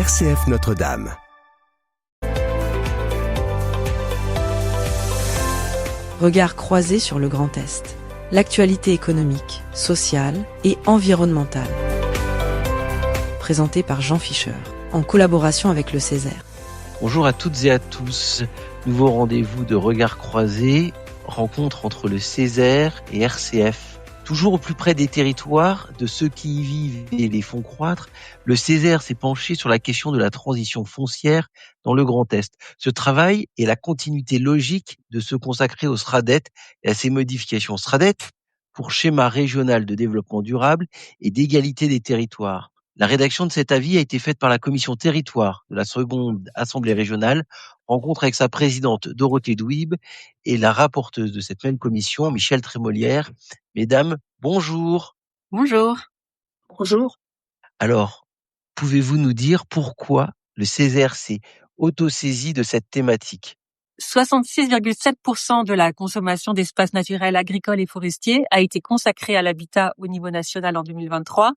RCF Notre-Dame. Regard croisé sur le Grand Est. L'actualité économique, sociale et environnementale. Présenté par Jean Fischer, en collaboration avec le Césaire. Bonjour à toutes et à tous. Nouveau rendez-vous de Regard croisé, rencontre entre le Césaire et RCF. Toujours au plus près des territoires, de ceux qui y vivent et les font croître, le Césaire s'est penché sur la question de la transition foncière dans le Grand Est. Ce travail est la continuité logique de se consacrer au SRADDET et à ses modifications. SRADDET pour schéma régional de développement durable et d'égalité des territoires. La rédaction de cet avis a été faite par la commission territoire de la seconde assemblée régionale, rencontre avec sa présidente Dorothée Douib et la rapporteuse de cette même commission, Michèle Trémolière. Mesdames, bonjour. Bonjour. Bonjour. Alors, pouvez-vous nous dire pourquoi le Césaire s'est autosaisi de cette thématique ? 66,7% de la consommation d'espaces naturels agricoles et forestiers a été consacrée à l'habitat au niveau national en 2023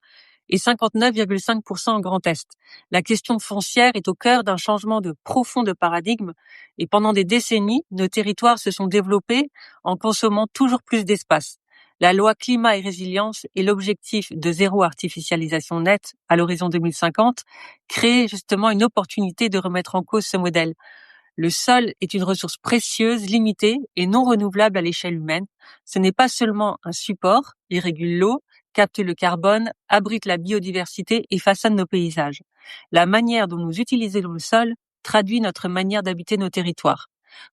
et 59,5% en Grand Est. La question foncière est au cœur d'un changement profond de paradigme et pendant des décennies, nos territoires se sont développés en consommant toujours plus d'espace. La loi climat et résilience et l'objectif de zéro artificialisation nette à l'horizon 2050 créent justement une opportunité de remettre en cause ce modèle. Le sol est une ressource précieuse, limitée et non renouvelable à l'échelle humaine. Ce n'est pas seulement un support, il régule l'eau, capte le carbone, abrite la biodiversité et façonne nos paysages. La manière dont nous utilisons le sol traduit notre manière d'habiter nos territoires.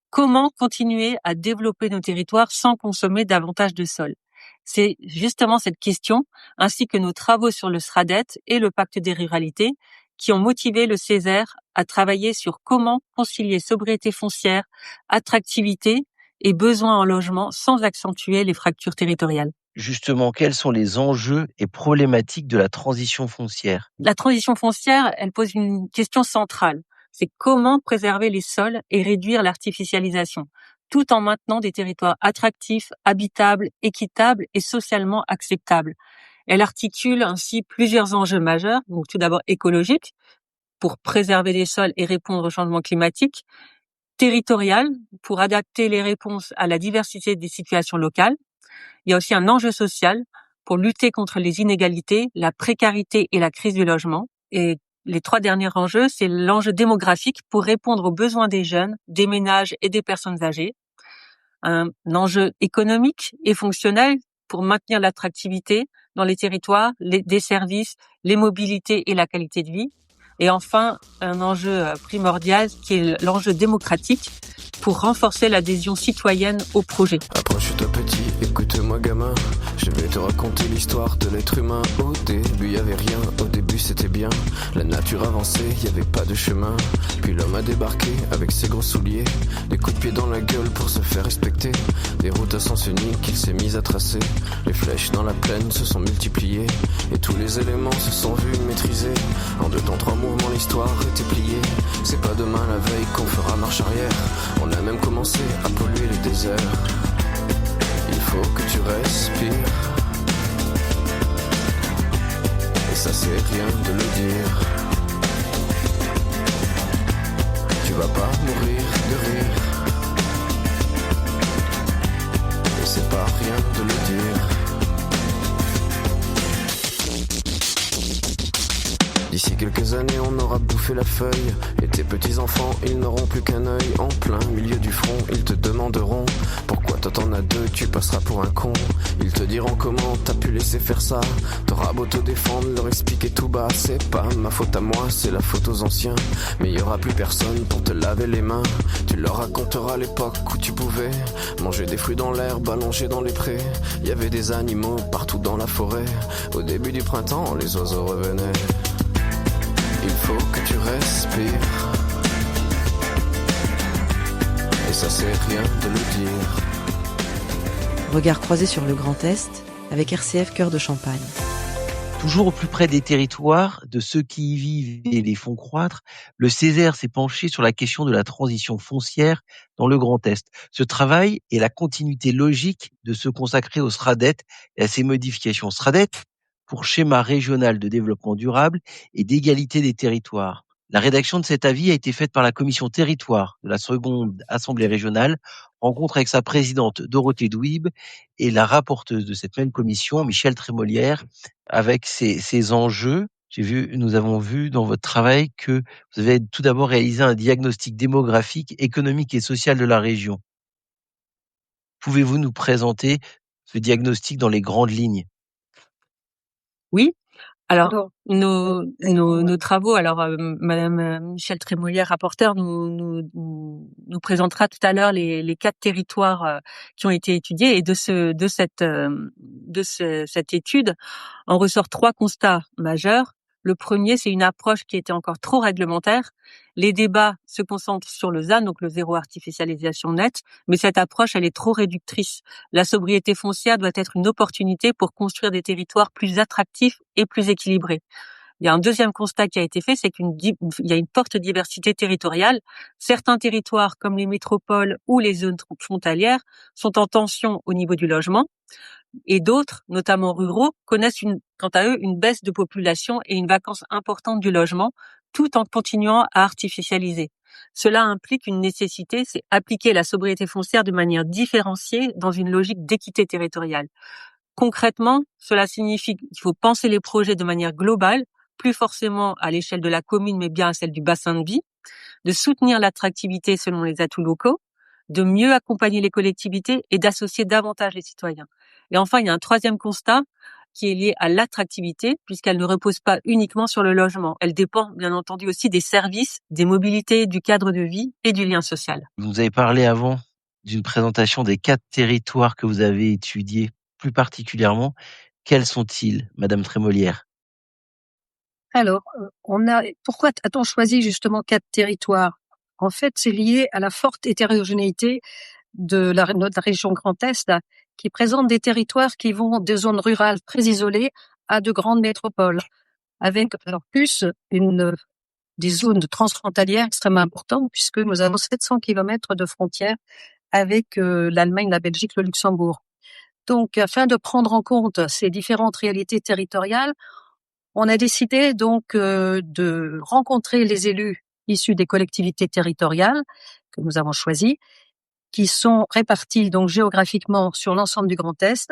Comment continuer à développer nos territoires sans consommer davantage de sol ? C'est justement cette question, ainsi que nos travaux sur le SRADDET et le pacte des ruralités, qui ont motivé le Césaire à travailler sur comment concilier sobriété foncière, attractivité et besoin en logement sans accentuer les fractures territoriales. Justement, quels sont les enjeux et problématiques de la transition foncière ? La transition foncière, elle pose une question centrale. C'est comment préserver les sols et réduire l'artificialisation, tout en maintenant des territoires attractifs, habitables, équitables et socialement acceptables. Elle articule ainsi plusieurs enjeux majeurs, donc tout d'abord écologique, pour préserver les sols et répondre au changement climatique, territorial, pour adapter les réponses à la diversité des situations locales. Il y a aussi un enjeu social pour lutter contre les inégalités, la précarité et la crise du logement. Et les trois derniers enjeux, c'est l'enjeu démographique pour répondre aux besoins des jeunes, des ménages et des personnes âgées. Un enjeu économique et fonctionnel pour maintenir l'attractivité dans les territoires, des services, les mobilités et la qualité de vie. Et enfin, un enjeu primordial qui est l'enjeu démocratique pour renforcer l'adhésion citoyenne au projet. Approche-toi petit, écoute-moi gamin, je vais te raconter l'histoire de l'être humain. Au début y avait rien, au début c'était bien, la nature avançait, y avait pas de chemin. Puis l'homme a débarqué avec ses gros souliers, des coups de pied dans la gueule pour se faire respecter, des routes à sens unique qu'il s'est mis à tracer. Les flèches dans la plaine se sont multipliées, et tous les éléments se sont vus maîtrisés. En 2 temps 3 mouvements l'histoire était pliée, c'est pas demain la veille qu'on fera marche arrière. On a même commencé à polluer les déserts. Il faut que tu respires, et ça c'est rien de le dire. Tu vas pas mourir de rire, et c'est pas rien de le dire. D'ici quelques années on aura bouffé la feuille, et tes petits enfants ils n'auront plus qu'un œil. En plein milieu du front ils te demanderont pourquoi toi t'en as 2, tu passeras pour un con. Ils te diront comment t'as pu laisser faire ça, t'auras beau te défendre, leur expliquer tout bas. C'est pas ma faute à moi, c'est la faute aux anciens, mais y aura plus personne pour te laver les mains. Tu leur raconteras l'époque où tu pouvais manger des fruits dans l'herbe, allongé dans les prés. Y avait des animaux partout dans la forêt, au début du printemps les oiseaux revenaient. Il faut que tu respires, et ça c'est rien de le dire. Regard croisé sur le Grand Est avec RCF Cœur de Champagne. Toujours au plus près des territoires, de ceux qui y vivent et les font croître, le Césaire s'est penché sur la question de la transition foncière dans le Grand Est. Ce travail est la continuité logique de se consacrer au SRADDET et à ses modifications. SRADDET pour schéma régional de développement durable et d'égalité des territoires. La rédaction de cet avis a été faite par la commission territoire de la seconde assemblée régionale, rencontre avec sa présidente Dorothée Douib et la rapporteuse de cette même commission, Michèle Trémolière, avec ces enjeux. Nous avons vu dans votre travail que vous avez tout d'abord réalisé un diagnostic démographique, économique et social de la région. Pouvez-vous nous présenter ce diagnostic dans les grandes lignes? Oui. Alors, nos travaux, Madame Michèle Trémolière, rapporteure, nous présentera tout à l'heure les 4 territoires qui ont été étudiés, et de cette étude, on ressort 3 constats majeurs. Le premier, c'est une approche qui était encore trop réglementaire. Les débats se concentrent sur le ZAN, donc le zéro artificialisation nette, mais cette approche, elle est trop réductrice. La sobriété foncière doit être une opportunité pour construire des territoires plus attractifs et plus équilibrés. Il y a un deuxième constat qui a été fait, c'est qu'il y a une forte diversité territoriale. Certains territoires, comme les métropoles ou les zones frontalières, sont en tension au niveau du logement. Et d'autres, notamment ruraux, connaissent quant à eux une baisse de population et une vacance importante du logement, tout en continuant à artificialiser. Cela implique une nécessité, c'est appliquer la sobriété foncière de manière différenciée dans une logique d'équité territoriale. Concrètement, cela signifie qu'il faut penser les projets de manière globale, plus forcément à l'échelle de la commune, mais bien à celle du bassin de vie, de soutenir l'attractivité selon les atouts locaux, de mieux accompagner les collectivités et d'associer davantage les citoyens. Et enfin, il y a un troisième constat qui est lié à l'attractivité, puisqu'elle ne repose pas uniquement sur le logement. Elle dépend, bien entendu, aussi des services, des mobilités, du cadre de vie et du lien social. Vous nous avez parlé avant d'une présentation des 4 territoires que vous avez étudiés plus particulièrement. Quels sont-ils, Madame Trémolière? Alors, pourquoi a-t-on choisi justement 4 territoires? En fait, c'est lié à la forte hétérogénéité de notre région Grand Est, qui présente des territoires qui vont des zones rurales très isolées à de grandes métropoles, avec alors plus des zones transfrontalières extrêmement importantes, puisque nous avons 700 kilomètres de frontières avec l'Allemagne, la Belgique, le Luxembourg. Donc, afin de prendre en compte ces différentes réalités territoriales, on a décidé donc de rencontrer les élus issus des collectivités territoriales que nous avons choisis, qui sont répartis donc géographiquement sur l'ensemble du Grand Est,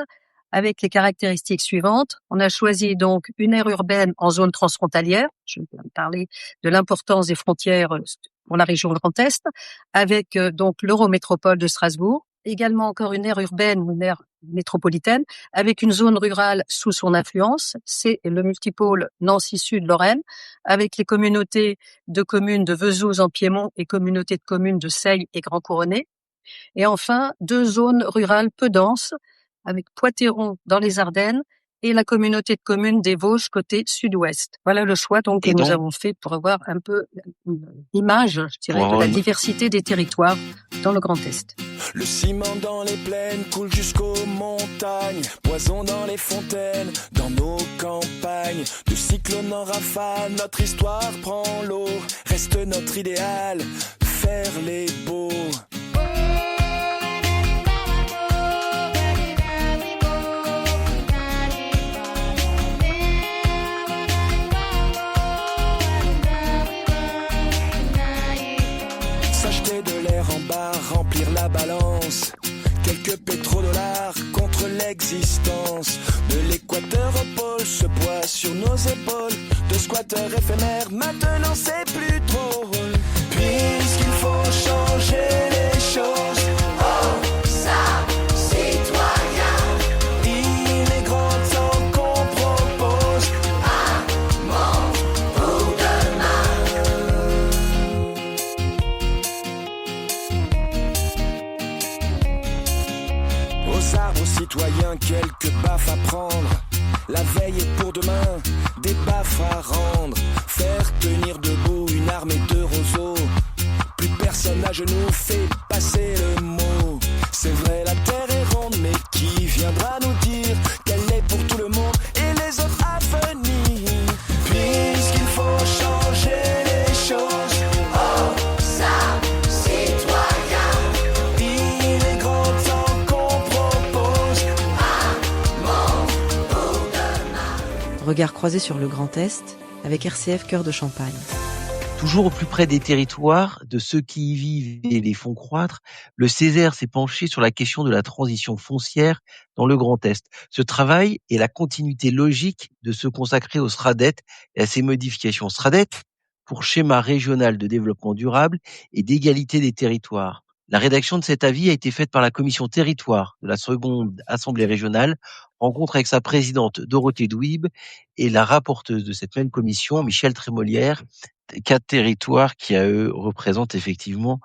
avec les caractéristiques suivantes. On a choisi donc une aire urbaine en zone transfrontalière. Je vais parler de l'importance des frontières pour la région Grand Est, avec donc l'Eurométropole de Strasbourg. Également encore une aire urbaine ou une aire métropolitaine, avec une zone rurale sous son influence. C'est le multipôle Nancy-Sud-Lorraine, avec les communautés de communes de Vesoul en Piémont et communautés de communes de Seille et Grand Couronné. Et enfin, 2 zones rurales peu denses, avec Poitéron dans les Ardennes et la communauté de communes des Vosges côté sud-ouest. Voilà le choix donc que nous avons fait pour avoir un peu une image, je dirais, de la diversité des territoires dans le Grand Est. Le ciment dans les plaines coule jusqu'aux montagnes, poison dans les fontaines, dans nos campagnes. De cyclone en rafale, notre histoire prend l'eau. Reste notre idéal, faire les beaux. S'acheter de l'air en bar, remplir la balance. Quelques pétrodollars contre l'existence. De l'équateur au pôle, ce poids sur nos épaules. De squatteurs éphémères, maintenant c'est plus drôle. Puisqu'il faut changer les choses. Oh, ça, citoyen. Il est grand temps qu'on propose un monde pour demain. Aux arbres, aux citoyens, quelques baffes à prendre. La veille est pour demain, des baffes à rendre. Faire tenir debout une armée de roseaux. Plus personne à genoux fait passer le mot. C'est vrai, la terre est ronde, mais qui viendra nous dire qu'elle est pour tout le monde et les autres à venir? Puisqu'il faut changer les choses. Oh, ça, citoyen. Il est grand temps qu'on propose un monde pour demain. Regard croisé sur le Grand Est avec RCF Cœur de Champagne. Toujours au plus près des territoires, de ceux qui y vivent et les font croître, le Césaire s'est penché sur la question de la transition foncière dans le Grand Est. Ce travail est la continuité logique de se consacrer au SRADET et à ses modifications. SRADET pour schéma régional de développement durable et d'égalité des territoires. La rédaction de cet avis a été faite par la commission territoire de la seconde assemblée régionale, rencontre avec sa présidente Dorothée Douib et la rapporteuse de cette même commission, Michèle Trémolière. 4 territoires qui, à eux, représentent effectivement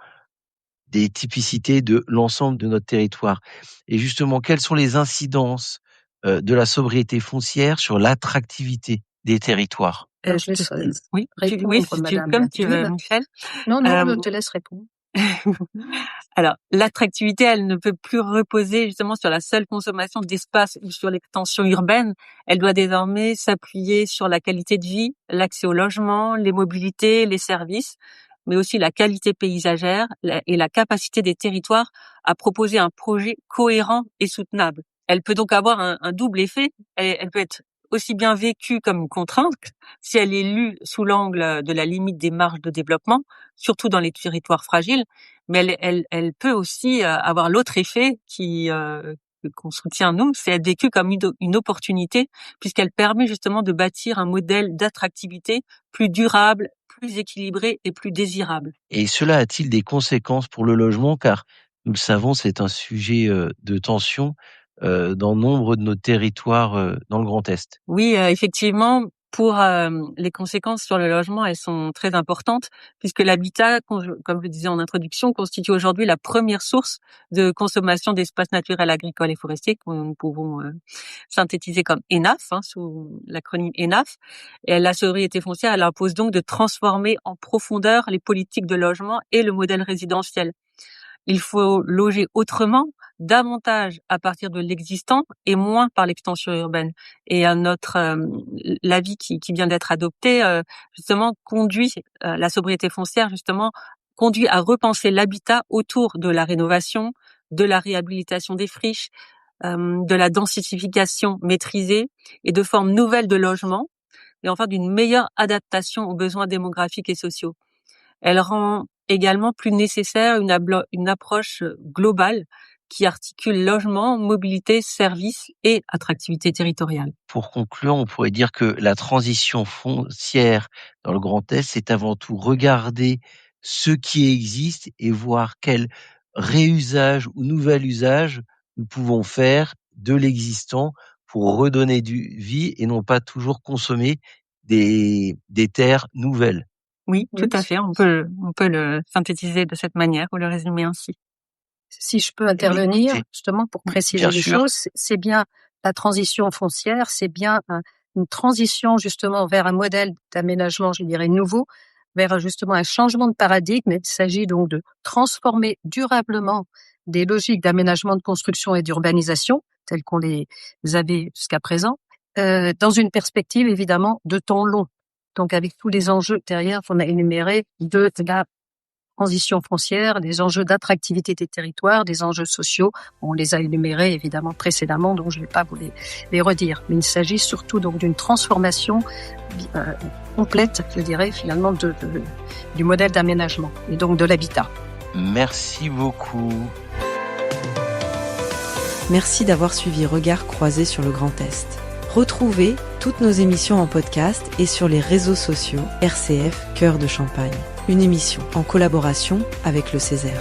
des typicités de l'ensemble de notre territoire. Et justement, quelles sont les incidences de la sobriété foncière sur l'attractivité des territoires? Je laisse Oui, répondre, si tu, Madame comme tu veux, Douib. Michel. Non, je te laisse répondre. Alors, l'attractivité, elle ne peut plus reposer justement sur la seule consommation d'espace ou sur l'extension urbaine. Elle doit désormais s'appuyer sur la qualité de vie, l'accès au logement, les mobilités, les services, mais aussi la qualité paysagère et la capacité des territoires à proposer un projet cohérent et soutenable. Elle peut donc avoir un double effet. Elle peut être aussi bien vécue comme une contrainte si elle est lue sous l'angle de la limite des marges de développement, surtout dans les territoires fragiles, mais elle peut aussi avoir l'autre effet qu'on soutient nous, c'est être vécue comme une opportunité, puisqu'elle permet justement de bâtir un modèle d'attractivité plus durable, plus équilibré et plus désirable. Et cela a-t-il des conséquences pour le logement? Car nous le savons, c'est un sujet de tension dans nombre de nos territoires dans le Grand Est. Oui, effectivement, pour les conséquences sur le logement, elles sont très importantes, puisque l'habitat, comme je le disais en introduction, constitue aujourd'hui la première source de consommation d'espaces naturels, agricoles et forestiers, que nous pouvons synthétiser comme ENAF, sous l'acronyme ENAF. Et la sobriété foncière, elle impose donc de transformer en profondeur les politiques de logement et le modèle résidentiel. Il faut loger autrement, davantage à partir de l'existant et moins par l'extension urbaine. Et l'avis qui vient d'être adopté, justement, conduit la sobriété foncière, justement, conduit à repenser l'habitat autour de la rénovation, de la réhabilitation des friches, de la densification maîtrisée et de formes nouvelles de logement, et enfin d'une meilleure adaptation aux besoins démographiques et sociaux. Elle rend également plus nécessaire une approche globale qui articule logement, mobilité, services et attractivité territoriale. Pour conclure, on pourrait dire que la transition foncière dans le Grand Est, c'est avant tout regarder ce qui existe et voir quel réusage ou nouvel usage nous pouvons faire de l'existant pour redonner du vie et non pas toujours consommer des terres nouvelles. Oui, tout à fait. On peut le synthétiser de cette manière ou le résumer ainsi. Si je peux intervenir, justement, pour préciser les choses, c'est bien la transition foncière, c'est bien une transition justement vers un modèle d'aménagement, je dirais, nouveau, vers justement un changement de paradigme. Il s'agit donc de transformer durablement des logiques d'aménagement, de construction et d'urbanisation, telles qu'on les avait jusqu'à présent, dans une perspective évidemment de temps long. Donc avec tous les enjeux derrière qu'on a énumérés de la transition foncière, des enjeux d'attractivité des territoires, des enjeux sociaux. On les a énumérés évidemment précédemment, donc je ne vais pas vous les redire. Mais il s'agit surtout donc d'une transformation complète, je dirais, finalement, du modèle d'aménagement et donc de l'habitat. Merci beaucoup. Merci d'avoir suivi Regards croisés sur le Grand Est. Retrouvez toutes nos émissions en podcast et sur les réseaux sociaux RCF Cœur de Champagne. Une émission en collaboration avec le Césaire.